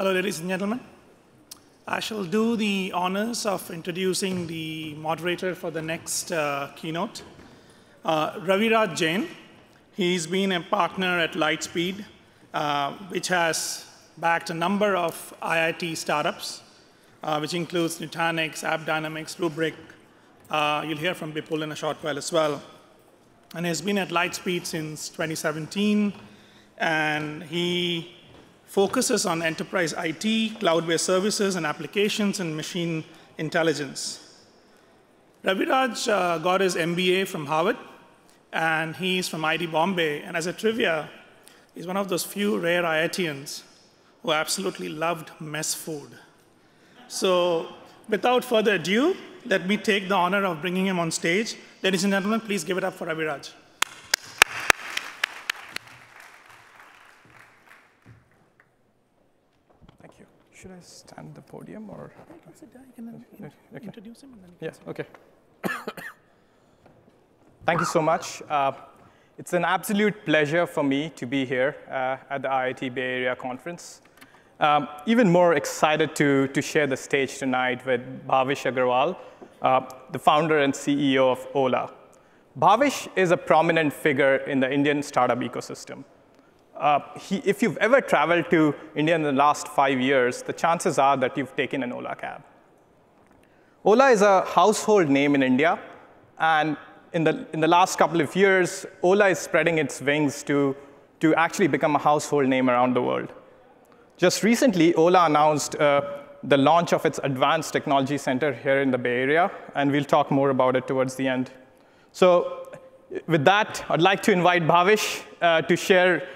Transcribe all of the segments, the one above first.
Hello, ladies and gentlemen. I shall do the honors of introducing the moderator for the next keynote, Raviraj Jain. He's been a partner at Lightspeed, which has backed a number of IIT startups, which includes Nutanix, AppDynamics, Rubrik. You'll hear from Bipul in a short while as well. And he's been at Lightspeed since 2017, and he focuses on enterprise IT, cloud-based services, and applications, and machine intelligence. Raviraj got his MBA from Harvard, and he's from IIT Bombay. And as a trivia, he's one of those few rare IITians who absolutely loved mess food. So without further ado, let me take the honor of bringing him on stage. Ladies and gentlemen, please give it up for Raviraj. Thank you. Should I stand at the podium or? You can introduce him. And then Yes, OK. Thank you so much. It's an absolute pleasure for me to be here at the IIT Bay Area conference. Even more excited to share the stage tonight with Bhavish Aggarwal, the founder and CEO of Ola. Bhavish is a prominent figure in the Indian startup ecosystem. If you've ever traveled to India in the last 5 years, the chances are that you've taken an Ola cab. Ola is a household name in India, and in the last couple of years, Ola is spreading its wings to actually become a household name around the world. Just recently, Ola announced the launch of its Advanced Technology Center here in the Bay Area, and we'll talk more about it towards the end. So with that, I'd like to invite Bhavish to share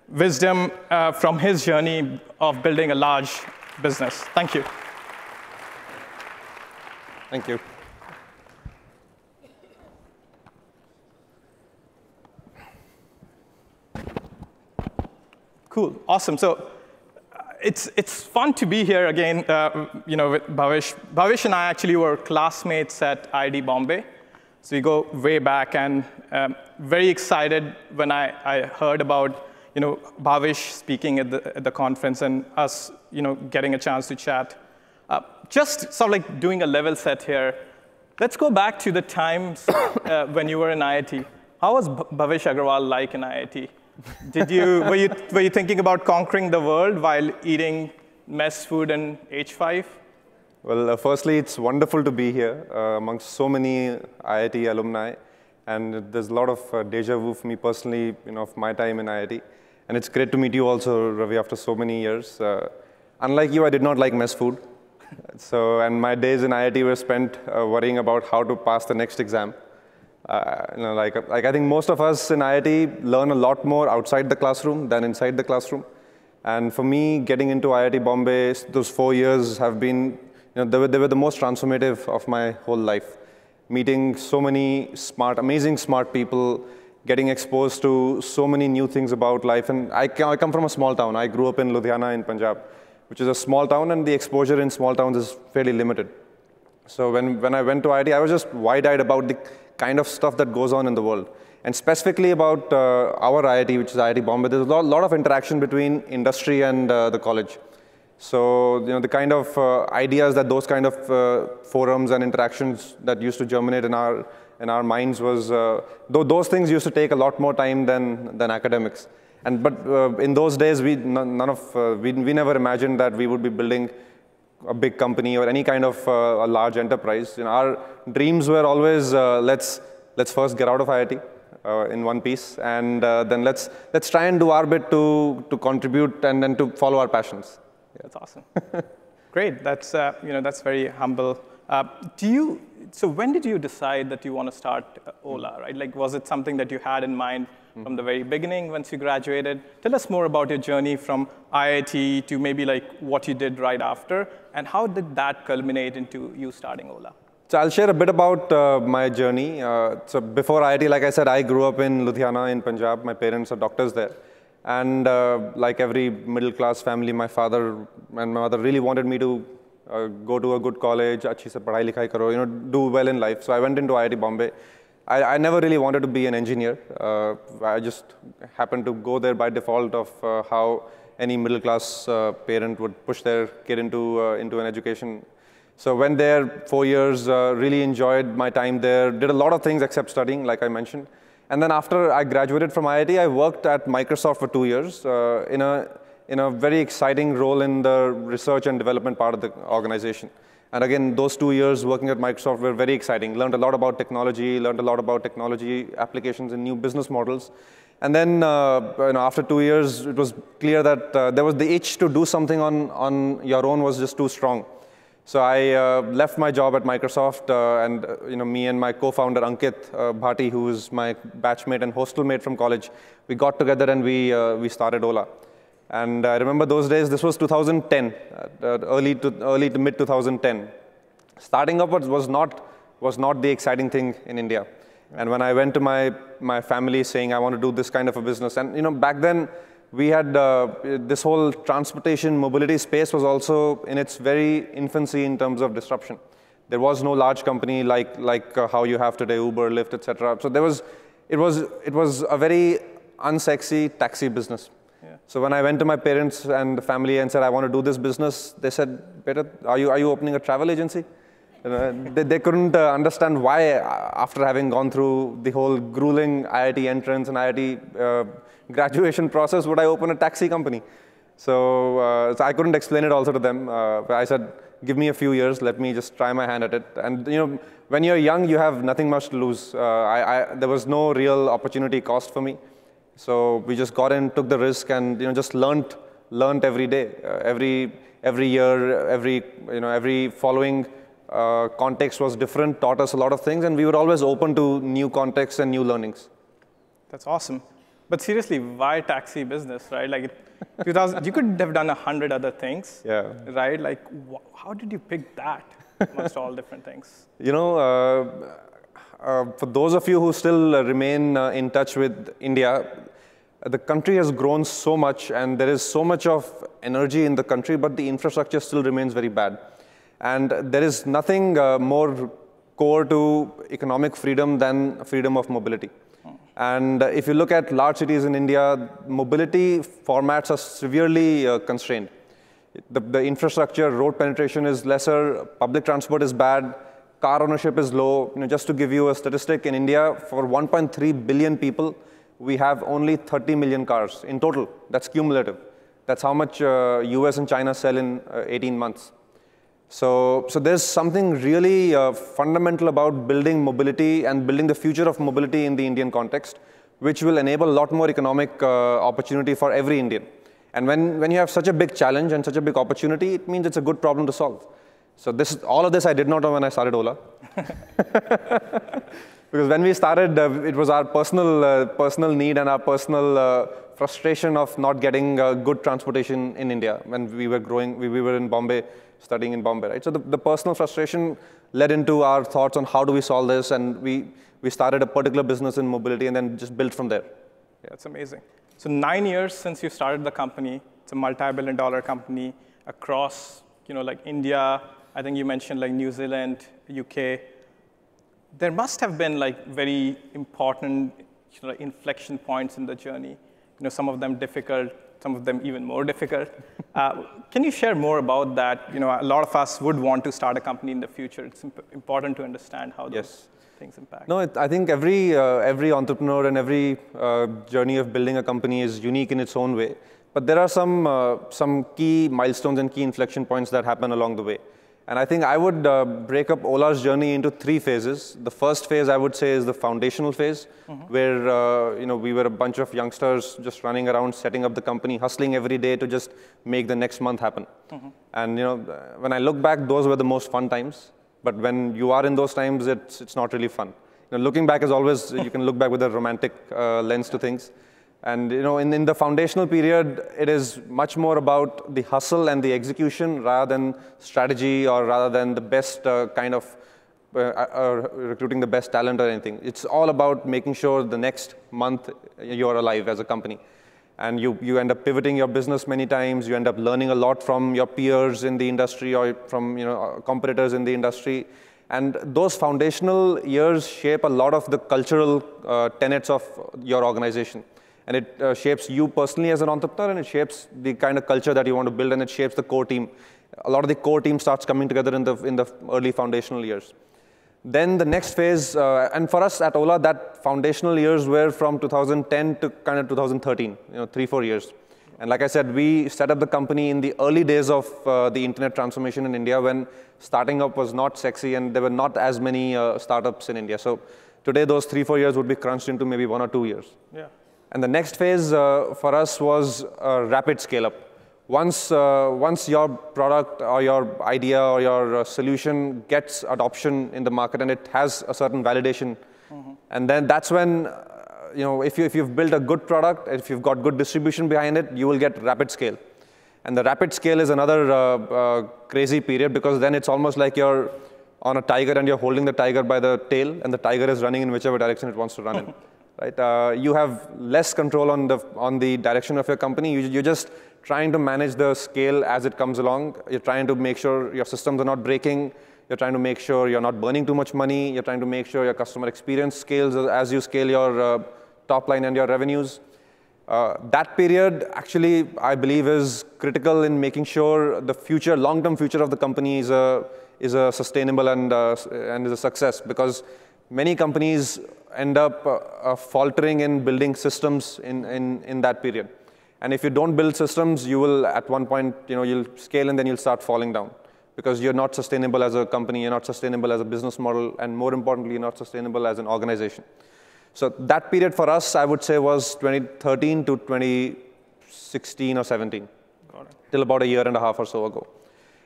wisdom from his journey of building a large business. Thank you. Thank you. Cool, awesome. So it's fun to be here again, with Bhavish. Bhavish and I actually were classmates at IIT Bombay. So we go way back, and very excited when I heard about Bhavish speaking at the conference and us getting a chance to chat. Just sort of like doing a level set here. Let's go back to the times when you were in IIT. How was Bhavish Aggarwal like in IIT? Were you thinking about conquering the world while eating mess food in H5? Well, firstly, it's wonderful to be here amongst so many IIT alumni. And there's a lot of deja vu for me personally, of my time in IIT. And it's great to meet you also, Ravi, after so many years. Unlike you, I did not like mess food. And my days in IIT were spent worrying about how to pass the next exam. I think most of us in IIT learn a lot more outside the classroom than inside the classroom. And for me, getting into IIT Bombay, those 4 years have been, they were the most transformative of my whole life. Meeting so many amazing smart people, getting exposed to so many new things about life. And I come from a small town. I grew up in Ludhiana in Punjab, which is a small town, and the exposure in small towns is fairly limited. So when I went to IIT, I was just wide-eyed about the kind of stuff that goes on in the world. And specifically about our IIT, which is IIT Bombay, there's a lot of interaction between industry and the college. So the kind of ideas that those kind of forums and interactions that used to germinate in our minds was, those things used to take a lot more time than academics. But in those days, we never imagined that we would be building a big company or any kind of a large enterprise. Our dreams were always, let's first get out of IIT in one piece, and then let's try and do our bit to contribute and then to follow our passions. Yeah, that's awesome. Great. That's very humble. So when did you decide that you want to start Ola? Right? Like, was it something that you had in mind from the very beginning once you graduated? Tell us more about your journey from IIT to maybe like what you did right after, and how did that culminate into you starting Ola? So I'll share a bit about my journey. So before IIT, like I said, I grew up in Ludhiana in Punjab. My parents are doctors there. And like every middle-class family, my father and my mother really wanted me to go to a good college, achhi se padhai likhai karo, do well in life. So I went into IIT Bombay. I never really wanted to be an engineer. I just happened to go there by default of how any middle-class parent would push their kid into an education. So went there 4 years, really enjoyed my time there, did a lot of things except studying, like I mentioned. And then after I graduated from IIT, I worked at Microsoft for 2 years in a very exciting role in the research and development part of the organization. And again, those 2 years working at Microsoft were very exciting. Learned a lot about technology, learned a lot about technology applications and new business models. And then after 2 years, it was clear that there was the itch to do something on your own was just too strong. So I left my job at Microsoft, and me and my co-founder Ankit Bhati, who is my batchmate and hostelmate from college, we got together and we started Ola. And I remember those days. This was 2010, early to mid 2010. Starting up was not the exciting thing in India. And when I went to my family saying I want to do this kind of a business, and back then, we had this whole transportation mobility space was also in its very infancy in terms of disruption. There was no large company like how you have today, Uber, Lyft, etc. So it was a very unsexy taxi business. Yeah. So when I went to my parents and the family and said I want to do this business, they said, "Beta, are you opening a travel agency?" They couldn't understand why, after having gone through the whole grueling IIT entrance and IIT graduation process, would I open a taxi company? So I couldn't explain it also to them. I said, give me a few years, let me just try my hand at it. And when you're young, you have nothing much to lose. There was no real opportunity cost for me. So we just got in, took the risk, and just learned every day, every year, every following context was different, taught us a lot of things, and we were always open to new contexts and new learnings. That's awesome. But seriously, why taxi business, right? Like, 2000, you could have done 100 other things, yeah. Right? Like, how did you pick that amongst all different things? For those of you who still remain in touch with India, the country has grown so much, and there is so much of energy in the country, but the infrastructure still remains very bad. And there is nothing more core to economic freedom than freedom of mobility. And if you look at large cities in India, mobility formats are severely constrained. The infrastructure, road penetration is lesser, public transport is bad, car ownership is low. Just to give you a statistic, in India, for 1.3 billion people, we have only 30 million cars in total. That's cumulative. That's how much US and China sell in 18 months. So there's something really fundamental about building mobility and building the future of mobility in the Indian context, which will enable a lot more economic opportunity for every Indian. And when you have such a big challenge and such a big opportunity, it means it's a good problem to solve. So all of this I did not know when I started Ola. Because when we started, it was our personal need and our personal frustration of not getting good transportation in India when we were growing. We were in Bombay, studying in Bombay, right? So the personal frustration led into our thoughts on how do we solve this, and we started a particular business in mobility and then just built from there. Yeah, it's amazing. So 9 years since you started the company, it's a multi-billion-dollar company across, like India. I think you mentioned like New Zealand, UK. There must have been like very important inflection points in the journey. Some of them difficult, some of them even more difficult. Can you share more about that? A lot of us would want to start a company in the future. It's important to understand how those things impact. No, I think every entrepreneur and every journey of building a company is unique in its own way. But there are some key milestones and key inflection points that happen along the way. And I think I would break up Ola's journey into 3 phases. The first phase, I would say, is the foundational phase, where we were a bunch of youngsters just running around, setting up the company, hustling every day to just make the next month happen. And when I look back, those were the most fun times. But when you are in those times, it's not really fun. Looking back is always, you can look back with a romantic lens to things. And in the foundational period, it is much more about the hustle and the execution rather than strategy or rather than the best kind of recruiting the best talent or anything. It's all about making sure the next month you're alive as a company. And you end up pivoting your business many times. You end up learning a lot from your peers in the industry or from competitors in the industry. And those foundational years shape a lot of the cultural tenets of your organization. And it shapes you personally as an entrepreneur, and it shapes the kind of culture that you want to build, and it shapes the core team. A lot of the core team starts coming together in the early foundational years. Then the next phase, and for us at Ola, that foundational years were from 2010 to kind of 2013, 3-4 years. And like I said, we set up the company in the early days of the internet transformation in India, when starting up was not sexy and there were not as many startups in India. So today, those 3-4 years would be crunched into maybe 1 or 2 years. Yeah. And the next phase for us was rapid scale-up. Once your product or your idea or your solution gets adoption in the market and it has a certain validation, and then that's when, if you've built a good product, if you've got good distribution behind it, you will get rapid scale. And the rapid scale is another crazy period, because then it's almost like you're on a tiger and you're holding the tiger by the tail, and the tiger is running in whichever direction it wants to run in. Right? You have less control on the direction of your company. You're just trying to manage the scale as it comes along. You're trying to make sure your systems are not breaking. You're trying to make sure you're not burning too much money. You're trying to make sure your customer experience scales as you scale your top line and your revenues. That period, actually, I believe, is critical in making sure the future, long-term future of the company is a sustainable and is a success, because many companies end up faltering in building systems in that period. And if you don't build systems, you will, at one point, you'll scale and then you'll start falling down, because you're not sustainable as a company, you're not sustainable as a business model, and more importantly, you're not sustainable as an organization. So that period for us, I would say, was 2013 to 2016 or 17, till about a year and a half or so ago.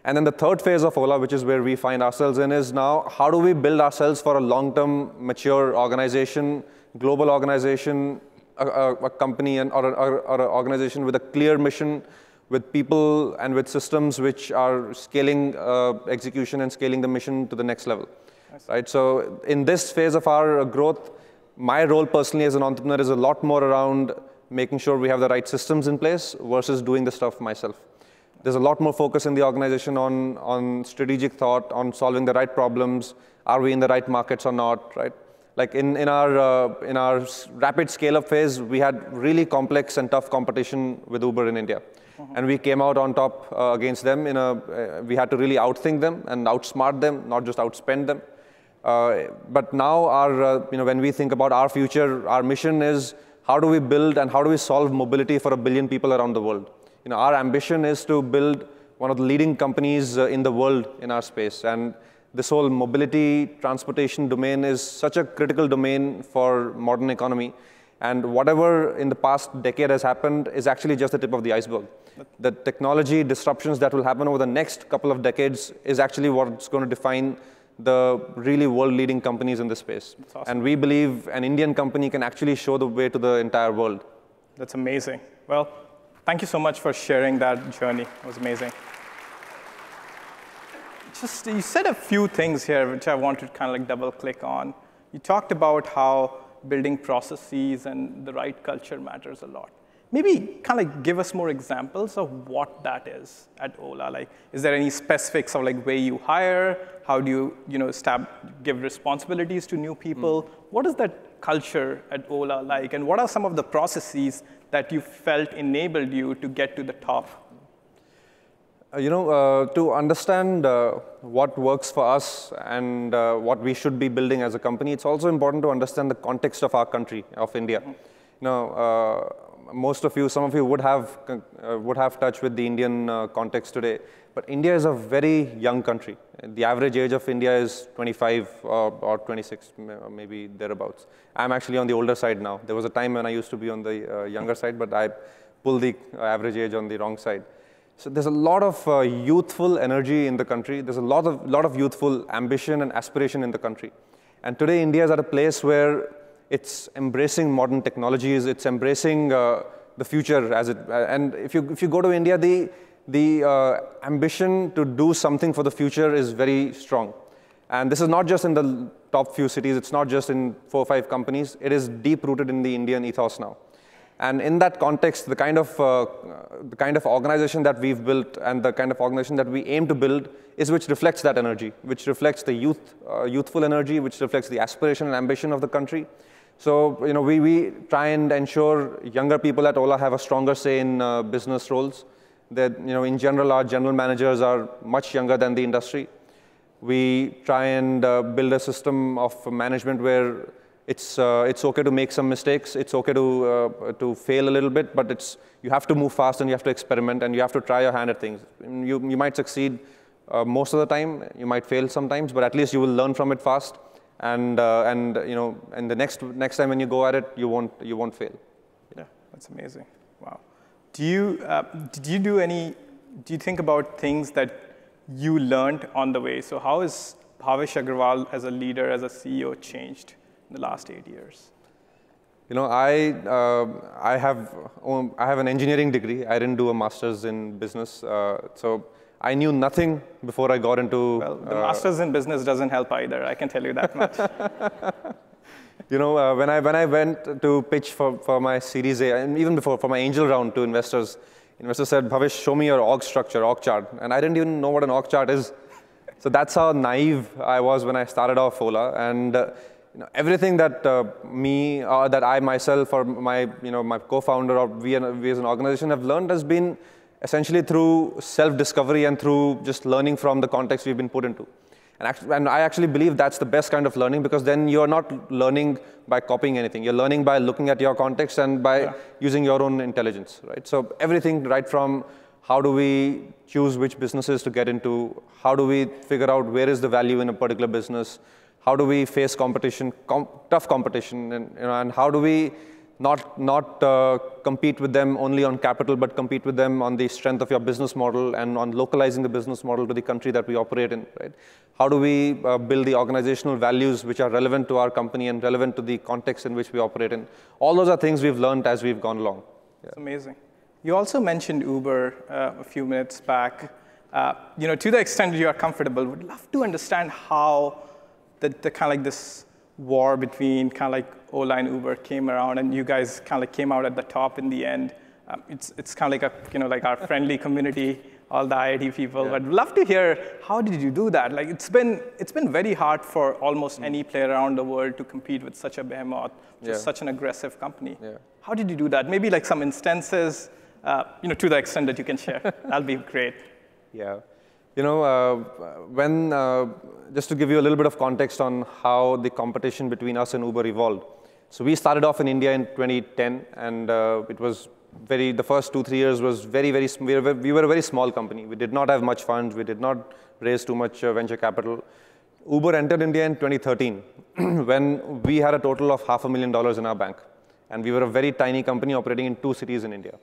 And then the third phase of Ola, which is where we find ourselves in, is now, how do we build ourselves for a long-term, mature organization, global organization, a company or an organization with a clear mission, with people and with systems which are scaling execution and scaling the mission to the next level. Right? So in this phase of our growth, my role personally as an entrepreneur is a lot more around making sure we have the right systems in place versus doing the stuff myself. There's a lot more focus in the organization on strategic thought, on solving the right problems. Are we in the right markets or not, right? Like in our rapid scale-up phase, we had really complex and tough competition with Uber in India. And we came out on top against them. We had to really outthink them and outsmart them, not just outspend them. But now when we think about our future, our mission is, how do we build and how do we solve mobility for 1 billion people around the world? Our ambition is to build one of the leading companies in the world in our space. And this whole mobility, transportation domain is such a critical domain for modern economy. And whatever in the past decade has happened is actually just the tip of the iceberg. The technology disruptions that will happen over the next couple of decades is actually what's going to define the really world-leading companies in this space. That's awesome. And we believe an Indian company can actually show the way to the entire world. That's amazing. Well, thank you so much for sharing that journey. It was amazing. You said a few things here which I want to kind of like double-click on. You talked about how building processes and the right culture matters a lot. Maybe kind of like give us more examples of what that is at Ola. Like, is there any specifics of like where you hire? How do you give responsibilities to new people? What is that culture at Ola like? And what are some of the processes that you felt enabled you to get to the top? To understand what works for us and what we should be building as a company, it's also important to understand the context of our country, of India. Some of you would have touch with the Indian context today, but India is a very young country. The average age of India is 25 or 26, maybe thereabouts. I'm actually on the older side now. There was a time when I used to be on the younger side, but I pulled the average age on the wrong side. So there's a lot of youthful energy in the country. There's a lot of youthful ambition and aspiration in the country. And today, India is at a place where it's embracing modern technologies. It's embracing the future and if you go to India, the ambition to do something for the future is very strong. And this is not just in the top few cities. It's not just in 4 or 5 companies. It is deep-rooted in the Indian ethos now. And in that context, the kind of organization that we've built and the kind of organization that we aim to build is which reflects that energy, which reflects the youthful energy, which reflects the aspiration and ambition of the country. So we try and ensure younger people at Ola have a stronger say in business roles. That in general, our general managers are much younger than the industry. We try and build a system of management where it's okay to make some mistakes. It's okay to fail a little bit, but you have to move fast and you have to experiment and you have to try your hand at things. You might succeed most of the time. You might fail sometimes, but at least you will learn from it fast. And the next time when you go at it, you won't fail. Yeah, that's amazing. Wow. Do you think about things that you learned on the way? So how has Bhavish Aggarwal as a leader, as a CEO, changed in the last 8 years? I have an engineering degree. I didn't do a master's in business, so I knew nothing before I got into. Well, the master's in business doesn't help either. I can tell you that much. When I went to pitch for my Series A, and even before for my angel round to investors said, "Bhavish, show me your org structure, org chart," and I didn't even know what an org chart is. So that's how naive I was when I started off Ola, and everything that that I myself or my co-founder or we as an organization have learned has been essentially through self-discovery and through just learning from the context we've been put into. And I actually believe that's the best kind of learning, because then you're not learning by copying anything. You're learning by looking at your context and by using your own intelligence, right? So everything right from how do we choose which businesses to get into, how do we figure out where is the value in a particular business, how do we face competition, tough competition, and how do we not compete with them only on capital, but compete with them on the strength of your business model and on localizing the business model to the country that we operate in, right? How do we build the organizational values which are relevant to our company and relevant to the context in which we operate in? All those are things we've learned as we've gone along. Yeah. That's amazing. You also mentioned Uber a few minutes back. To the extent that you are comfortable, would love to understand how the kind of like this war between kind of like Ola and Uber came around, and you guys kind of like came out at the top in the end. It's kind of like like our friendly community, all the IIT people. Yeah. But love to hear, how did you do that? Like it's been very hard for almost any player around the world to compete with such a behemoth, just such an aggressive company. Yeah. How did you do that? Maybe like some instances, to the extent that you can share. That'll be great. Yeah. Just to give you a little bit of context on how the competition between us and Uber evolved. So we started off in India in 2010, and it was the first 2-3 years was we were a very small company. We did not have much funds. We did not raise too much venture capital. Uber entered India in 2013 when we had a total of $500,000 in our bank. And we were a very tiny company operating in 2 cities in India.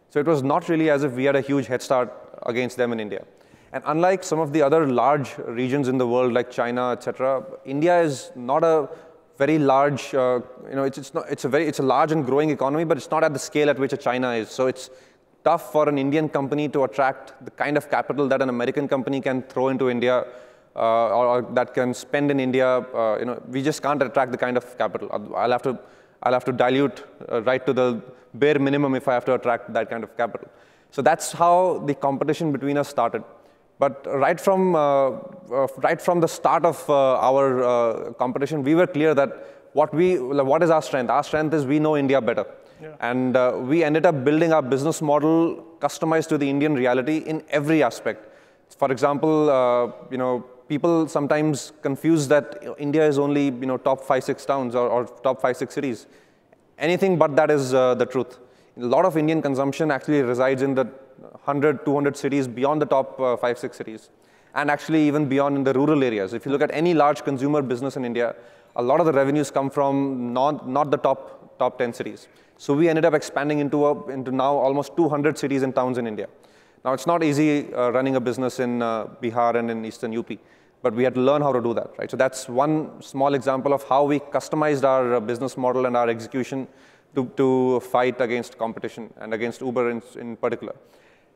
So it was not really as if we had a huge head start against them in India. And unlike some of the other large regions in the world like China, etc., India is not a very large, it's a large and growing economy, but it's not at the scale at which China is. So it's tough for an Indian company to attract the kind of capital that an American company can throw into India or that can spend in India. We just can't attract the kind of capital. I'll have to dilute right to the bare minimum if I have to attract that kind of capital. So that's how the competition between us started. But right from the start of our competition, we were clear that what is our strength? Our strength is we know India better. Yeah. And we ended up building our business model customized to the Indian reality in every aspect. For example, people sometimes confuse that India is only top 5-6 towns or top 5-6 cities. Anything but that is the truth. A lot of Indian consumption actually resides in the 100, 200 cities beyond the top 5-6 cities, and actually even beyond in the rural areas. If you look at any large consumer business in India, a lot of the revenues come from not the top 10 cities. So we ended up expanding into now almost 200 cities and towns in India. Now it's not easy running a business in Bihar and in Eastern UP, but we had to learn how to do that, right? So that's one small example of how we customized our business model and our execution to fight against competition and against Uber in particular.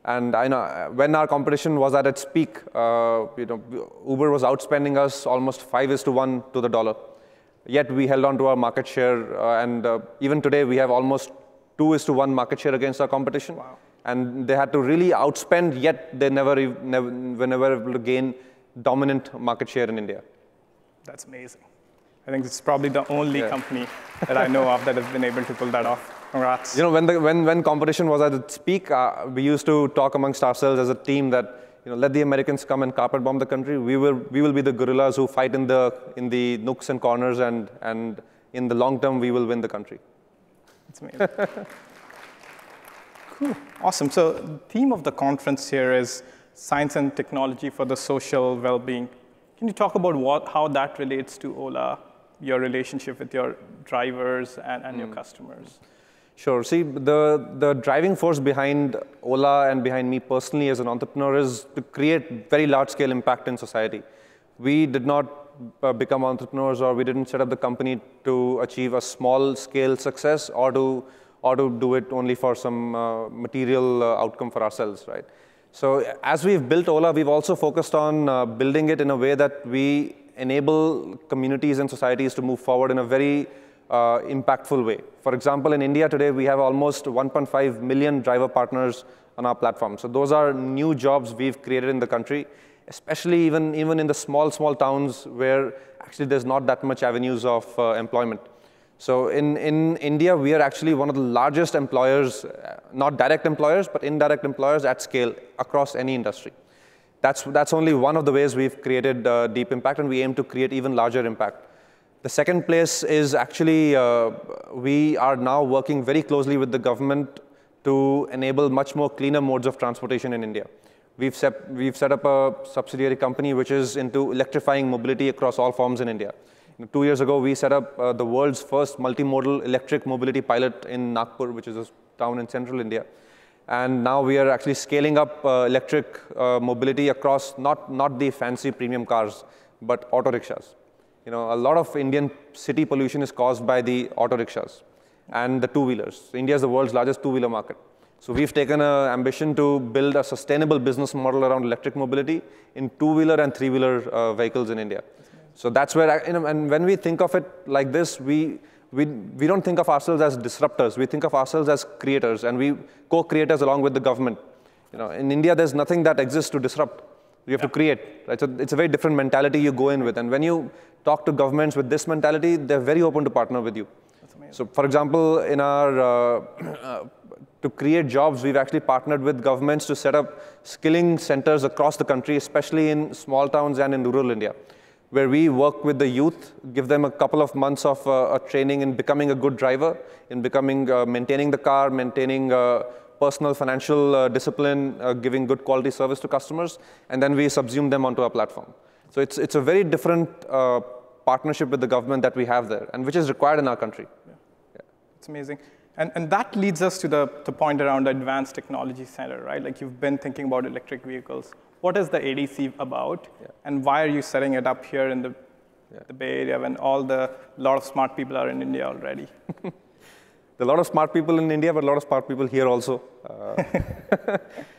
And I know when our competition was at its peak, Uber was outspending us almost 5:1 to the dollar. Yet we held on to our market share, and even today we have almost 2:1 market share against our competition. Wow. And they had to really outspend, yet they were never able to gain dominant market share in India. That's amazing. I think it's probably the only company that I know of that has been able to pull that off. Congrats. You know, when competition was at its peak, we used to talk amongst ourselves as a team that, let the Americans come and carpet bomb the country. We will be the guerrillas who fight in the nooks and corners, and in the long term, we will win the country. That's amazing. Cool. Awesome. So the theme of the conference here is science and technology for the social well-being. Can you talk about how that relates to Ola, your relationship with your drivers and your customers? Sure. See, the driving force behind Ola and behind me personally as an entrepreneur is to create very large-scale impact in society. We did not become entrepreneurs, or we didn't set up the company to achieve a small-scale success or to do it only for some material outcome for ourselves, right? So as we've built Ola, we've also focused on building it in a way that we enable communities and societies to move forward in a very impactful way. For example, in India today, we have almost 1.5 million driver partners on our platform. So those are new jobs we've created in the country, especially even in the small towns where actually there's not that much avenues of employment. So in India, we are actually one of the largest employers, not direct employers, but indirect employers at scale across any industry. That's only one of the ways we've created deep impact, and we aim to create even larger impact. The second place is actually we are now working very closely with the government to enable much more cleaner modes of transportation in India. We've set up a subsidiary company which is into electrifying mobility across all forms in India. 2 years ago, we set up the world's first multimodal electric mobility pilot in Nagpur, which is a town in central India. And now we are actually scaling up electric mobility across not the fancy premium cars, but auto rickshaws. A lot of Indian city pollution is caused by the auto rickshaws and the two-wheelers. India is the world's largest two-wheeler market. So we've taken an ambition to build a sustainable business model around electric mobility in two-wheeler and three-wheeler vehicles in India. So that's where, and when we think of it like this, we don't think of ourselves as disruptors. We think of ourselves as creators, and we co-creators along with the government. In India, there's nothing that exists to disrupt. You have to create, right? So it's a very different mentality you go in with. And when you talk to governments with this mentality, they're very open to partner with you. That's amazing. So for example, in our, to create jobs, we've actually partnered with governments to set up skilling centers across the country, especially in small towns and in rural India, where we work with the youth, give them a couple of months of training in becoming a good driver, in becoming, maintaining the car, maintaining personal financial discipline, giving good quality service to customers, and then we subsume them onto our platform. So it's a very different partnership with the government that we have there, and which is required in our country. Yeah. It's amazing. And that leads us to the point around the Advanced Technology Center, right? Like you've been thinking about electric vehicles. What is the ADC about, and why are you setting it up here in the Bay Area when a lot of smart people are in India already? There are a lot of smart people in India, but a lot of smart people here also.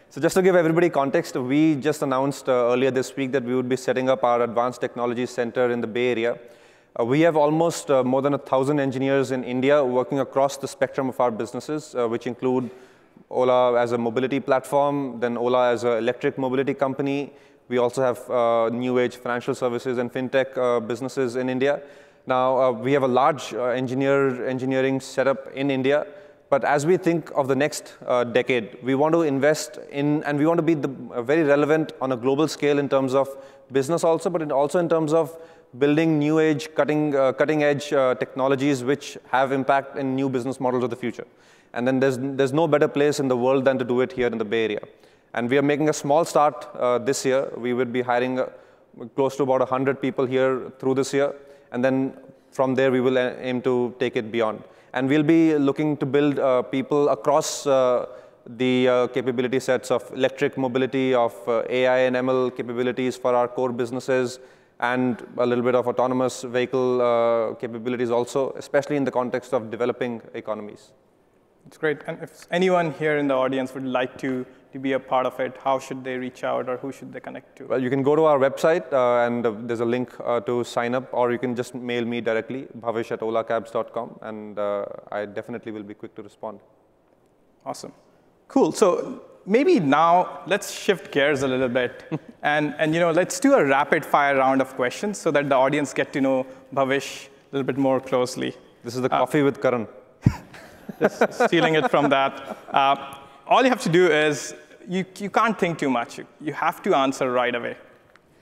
So just to give everybody context, we just announced earlier this week that we would be setting up our Advanced Technology Center in the Bay Area. We have almost more than 1,000 engineers in India working across the spectrum of our businesses, which include Ola as a mobility platform, then Ola as an electric mobility company. We also have new age financial services and fintech businesses in India. Now, we have a large engineering setup in India. But as we think of the next decade, we want to invest in, and we want to be very relevant on a global scale in terms of business also, but also in terms of building new age, cutting edge technologies which have impact in new business models of the future. And then there's no better place in the world than to do it here in the Bay Area. And we are making a small start this year. We would be hiring close to about 100 people here through this year. And then from there, we will aim to take it beyond. And we'll be looking to build people across the capability sets of electric mobility, of AI and ML capabilities for our core businesses, and a little bit of autonomous vehicle capabilities also, especially in the context of developing economies. That's great. And if anyone here in the audience would like to be a part of it, how should they reach out, or who should they connect to? Well, you can go to our website, and there's a link to sign up, or you can just mail me directly, bhavish@olacabs.com, and I definitely will be quick to respond. Awesome. Cool. So maybe now let's shift gears a little bit, and let's do a rapid fire round of questions so that the audience get to know Bhavish little bit more closely. This is the coffee with Karan. Just stealing it from that. All you have to do is, you can't think too much. You have to answer right away.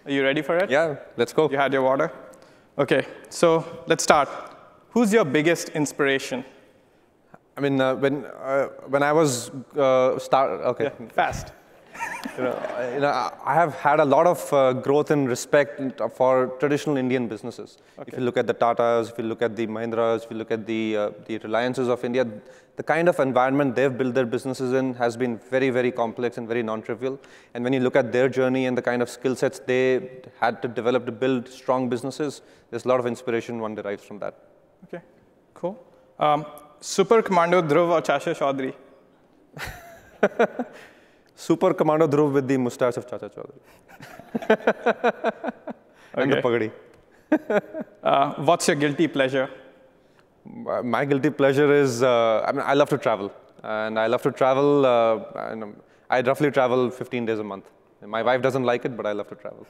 Are you ready for it? Yeah, let's go. You had your water? OK, so let's start. Who's your biggest inspiration? I mean, when I was okay. Yeah, fast. I have had a lot of growth and respect for traditional Indian businesses. Okay. If you look at the Tatas, if you look at the Mahindras, if you look at the Reliances of India, the kind of environment they've built their businesses in has been very, very complex and very non-trivial. And when you look at their journey and the kind of skill sets they had to develop to build strong businesses, there's a lot of inspiration one derives from that. OK, cool. Super Commando Dhruv or Chacha Chaudhary? Super Commando Dhruv with the mustache of Chacha Chaudhary. And the pagadi. What's your guilty pleasure? My guilty pleasure is, I love to travel. And I love to travel, I roughly travel 15 days a month. My wife doesn't like it, but I love to travel.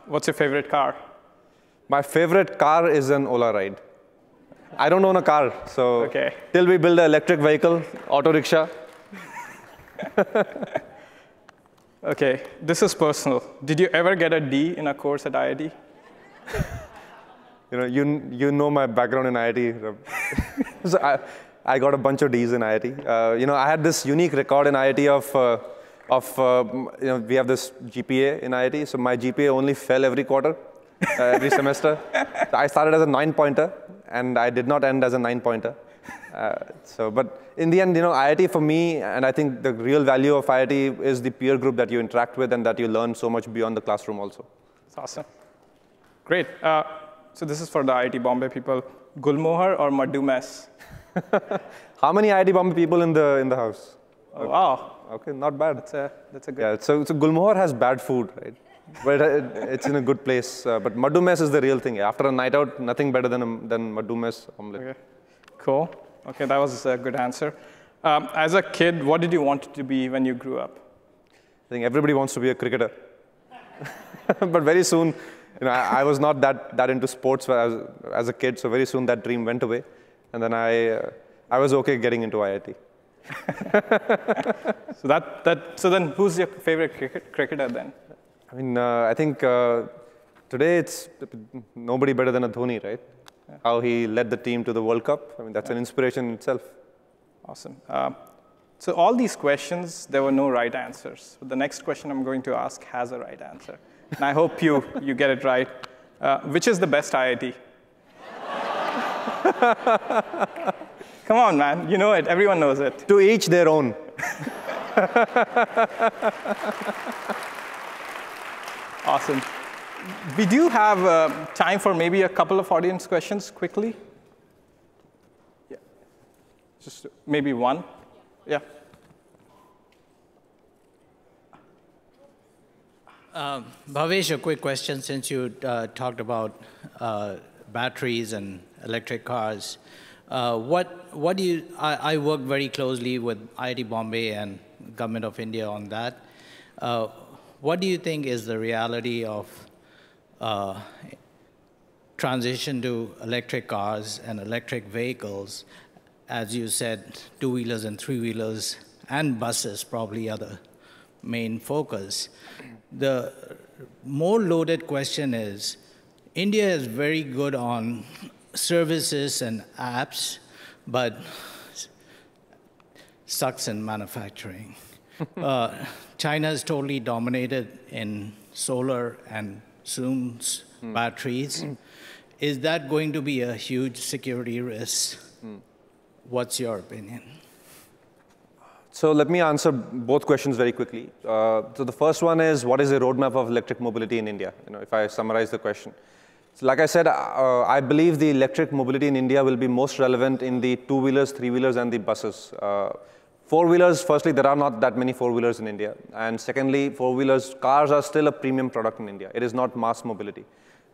What's your favorite car? My favorite car is an Ola ride. I don't own a car, so okay. Till we build an electric vehicle, auto rickshaw. OK, this is personal. Did you ever get a D in a course at IIT? You know my background in IIT. So I got a bunch of Ds in IIT. I had this unique record in IIT of we have this GPA in IIT. So my GPA only fell every quarter, every semester. So I started as a 9-pointer, and I did not end as a 9-pointer. But in the end, IIT for me, and I think the real value of IIT is the peer group that you interact with and that you learn so much beyond the classroom also. That's awesome. Great. So this is for the IIT Bombay people. Gulmohar or Madhu Mess? How many IIT Bombay people in the house? Oh, wow. OK, not bad. That's a good. Yeah, so Gulmohar has bad food, right? But it's in a good place. But Madhu Mess is the real thing. After a night out, nothing better than Madhu Mess omelette. Okay. Cool. OK, that was a good answer. As a kid, what did you want to be when you grew up? I think everybody wants to be a cricketer. But very soon, I was not that into sports as a kid, so very soon that dream went away. And then I was OK getting into IIT. So then who's your favorite cricketer then? I mean, I think today it's nobody better than a Dhoni, right? Yeah. How he led the team to the World Cup. I mean, that's an inspiration in itself. Awesome. So all these questions, there were no right answers. But the next question I'm going to ask has a right answer. And I hope you get it right. Which is the best IIT? Come on, man. You know it. Everyone knows it. To each their own. Awesome. We do have time for maybe a couple of audience questions quickly. Yeah. Just maybe one. Yeah. Bhavish, a quick question since you talked about batteries and electric cars. What do you? I work very closely with IIT Bombay and Government of India on that. What do you think is the reality of transition to electric cars and electric vehicles? As you said, two-wheelers and three-wheelers and buses probably are the main focus. The more loaded question is, India is very good on services and apps, but sucks in manufacturing. China is totally dominated in solar and soon batteries. Is that going to be a huge security risk? What's your opinion? So let me answer both questions very quickly. So the first one is, what is the roadmap of electric mobility in India? If I summarize the question. So like I said, I believe the electric mobility in India will be most relevant in the two-wheelers, three-wheelers, and the buses. Four-wheelers, firstly, there are not that many four-wheelers in India. And secondly, four-wheelers, cars are still a premium product in India. It is not mass mobility.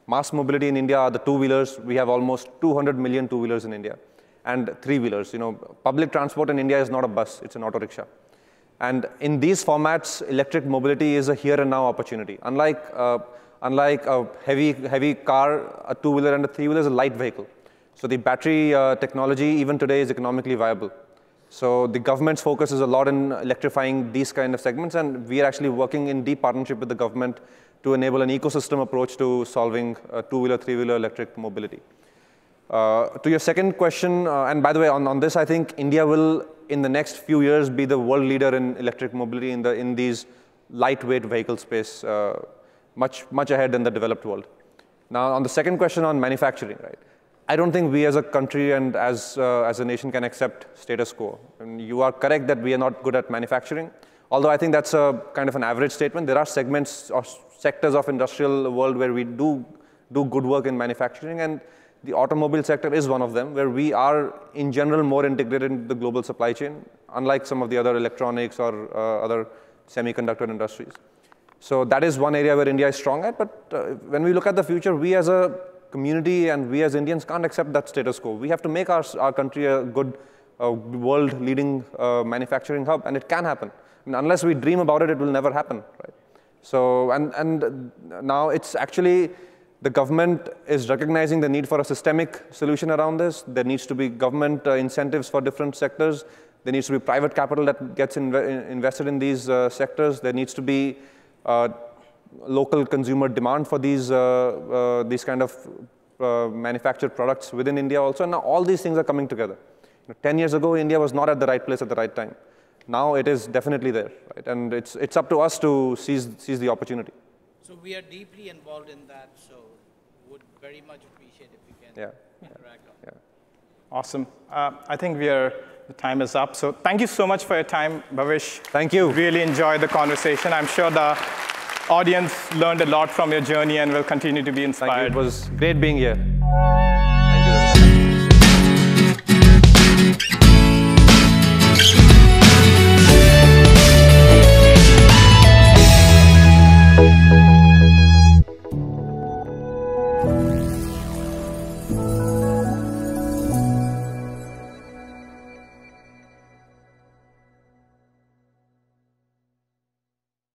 Mass mobility in India are the two-wheelers. We have almost 200 million two-wheelers in India. And three-wheelers. Public transport in India is not a bus, it's an auto rickshaw. And in these formats, electric mobility is a here and now opportunity. Unlike unlike a heavy car, a two-wheeler and a three-wheeler is a light vehicle. So the battery technology, even today, is economically viable. So the government's focus is a lot in electrifying these kind of segments, and we are actually working in deep partnership with the government to enable an ecosystem approach to solving two-wheeler, three-wheeler electric mobility. To your second question, and by the way, on this, I think India will, in the next few years, be the world leader in electric mobility in these lightweight vehicle space, much ahead in the developed world. Now, on the second question on manufacturing, right? I don't think we as a country and as a nation can accept status quo. And you are correct that we are not good at manufacturing, although I think that's a kind of an average statement. There are segments or sectors of industrial world where we do good work in manufacturing, and the automobile sector is one of them, where we are, in general, more integrated in the global supply chain, unlike some of the other electronics or other semiconductor industries. So that is one area where India is strong at, but when we look at the future, we as a community and we as Indians can't accept that status quo. We have to make our country a good world-leading manufacturing hub, and it can happen. I mean, unless we dream about it, it will never happen, right? So, and now it's actually, the government is recognizing the need for a systemic solution around this. There needs to be government incentives for different sectors. There needs to be private capital that gets invested in these sectors. There needs to be local consumer demand for these kind of manufactured products within India also. And now all these things are coming together. 10 years ago, India was not at the right place at the right time. Now it is definitely there, right? And it's up to us to seize the opportunity. So we are deeply involved in that, so would very much appreciate if we can interact on that. Awesome. I think the time is up. So thank you so much for your time, Bhavish. Thank you. Really enjoyed the conversation. I'm sure the audience learned a lot from your journey and will continue to be inspired. Thank you. It was great being here. Thank you.